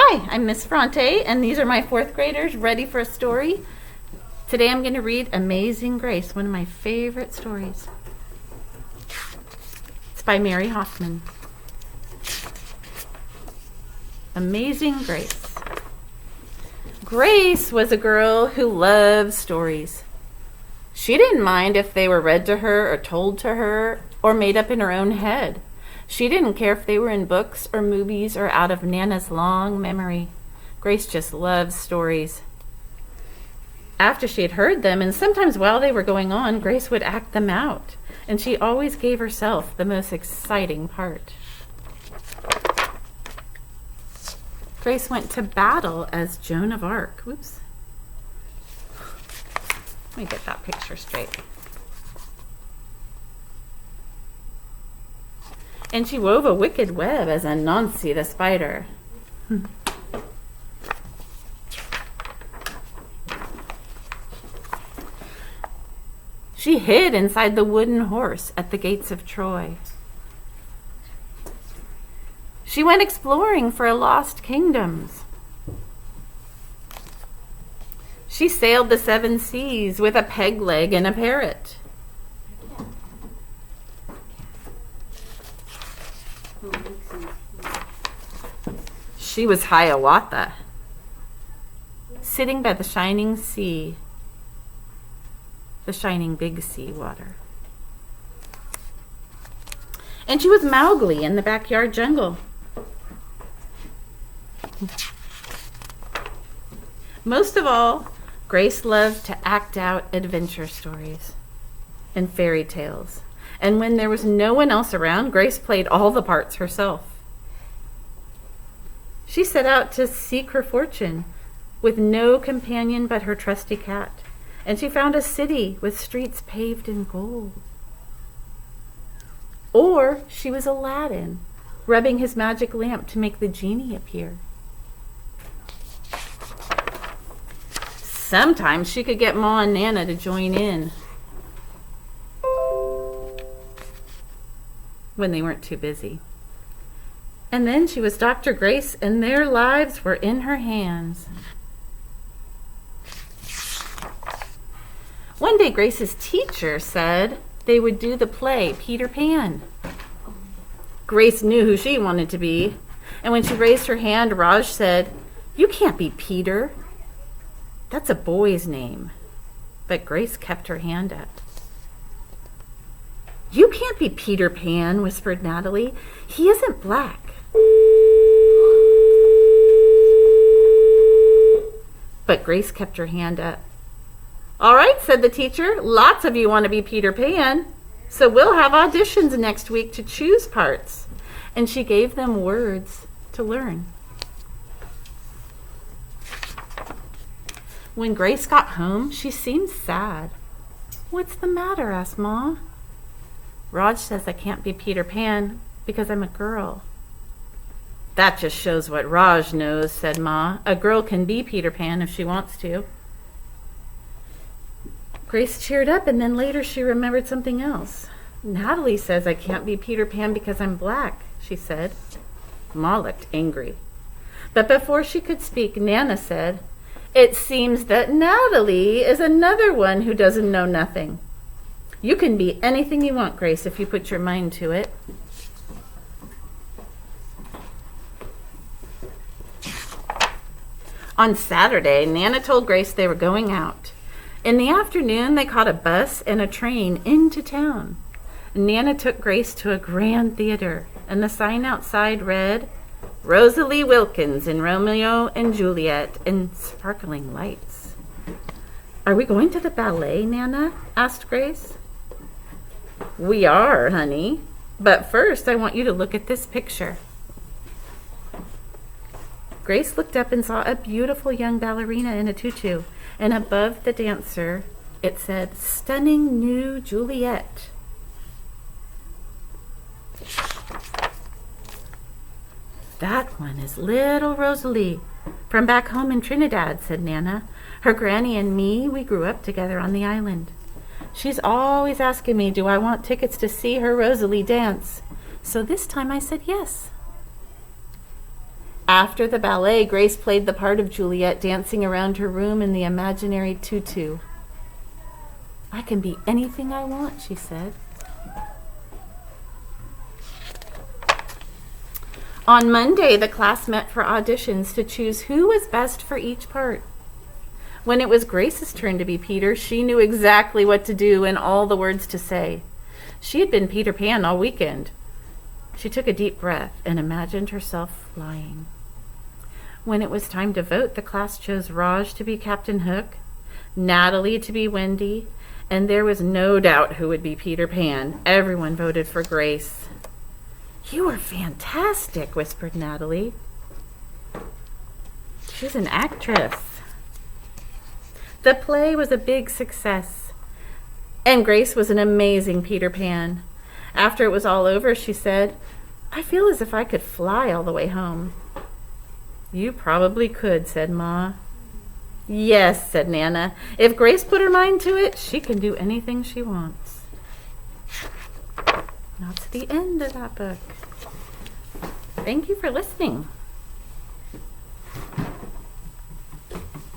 Hi, I'm Miss Ferrante, and these are my fourth graders ready for a story. Today I'm going to read Amazing Grace, one of my favorite stories. It's by Mary Hoffman. Amazing Grace. Grace was a girl who loved stories. She didn't mind if they were read to her or told to her or made up in her own head. She didn't care if they were in books or movies or out of Nana's long memory. Grace just loved stories. After she had heard them, and sometimes while they were going on, Grace would act them out, and she always gave herself the most exciting part. Grace went to battle as Joan of Arc. Whoops. Let me get that picture straight. And she wove a wicked web as Anansi the spider. She hid inside the wooden horse at the gates of Troy. She went exploring for lost kingdoms. She sailed the 7 seas with a peg leg and a parrot. She was Hiawatha, sitting by the shining sea, the shining big sea water. And she was Mowgli in the backyard jungle. Most of all, Grace loved to act out adventure stories and fairy tales. And when there was no one else around, Grace played all the parts herself. She set out to seek her fortune with no companion but her trusty cat, and she found a city with streets paved in gold. Or she was Aladdin, rubbing his magic lamp to make the genie appear. Sometimes she could get Ma and Nana to join in when they weren't too busy. And then she was Dr. Grace, and their lives were in her hands. One day, Grace's teacher said they would do the play Peter Pan. Grace knew who she wanted to be, and when she raised her hand, Raj said, "You can't be Peter. That's a boy's name." But Grace kept her hand up. "You can't be Peter Pan," whispered Natalie. "He isn't black." But Grace kept her hand up. "All right," said the teacher. "Lots of you want to be Peter Pan, so we'll have auditions next week to choose parts." And she gave them words to learn. When Grace got home, she seemed sad. "What's the matter?" asked Ma. "Raj says I can't be Peter Pan because I'm a girl." "That just shows what Raj knows," said Ma. "A girl can be Peter Pan if she wants to." Grace cheered up, and then later she remembered something else. "Natalie says I can't be Peter Pan because I'm black," she said. Ma looked angry. But before she could speak, Nana said, "It seems that Natalie is another one who doesn't know nothing. You can be anything you want, Grace, if you put your mind to it." On Saturday, Nana told Grace they were going out. In the afternoon, they caught a bus and a train into town. Nana took Grace to a grand theater, and the sign outside read, "Rosalie Wilkins in Romeo and Juliet," in sparkling lights. "Are we going to the ballet, Nana?" asked Grace. "We are, honey. But first, I want you to look at this picture." Grace looked up and saw a beautiful young ballerina in a tutu, and above the dancer, it said, "Stunning new Juliet." "That one is little Rosalie from back home in Trinidad," said Nana. "Her granny and me, we grew up together on the island. She's always asking me, do I want tickets to see her Rosalie dance? So this time I said yes." After the ballet, Grace played the part of Juliet, dancing around her room in the imaginary tutu. "I can be anything I want," she said. On Monday, the class met for auditions to choose who was best for each part. When it was Grace's turn to be Peter, she knew exactly what to do and all the words to say. She had been Peter Pan all weekend. She took a deep breath and imagined herself flying. When it was time to vote, the class chose Raj to be Captain Hook, Natalie to be Wendy, and there was no doubt who would be Peter Pan. Everyone voted for Grace. "You were fantastic," whispered Natalie. She's an actress. The play was a big success, and Grace was an amazing Peter Pan. After it was all over, she said, "I feel as if I could fly all the way home." "You probably could," said Ma. "Yes," said Nana. "If Grace put her mind to it, she can do anything she wants." That's the end of that book. Thank you for listening.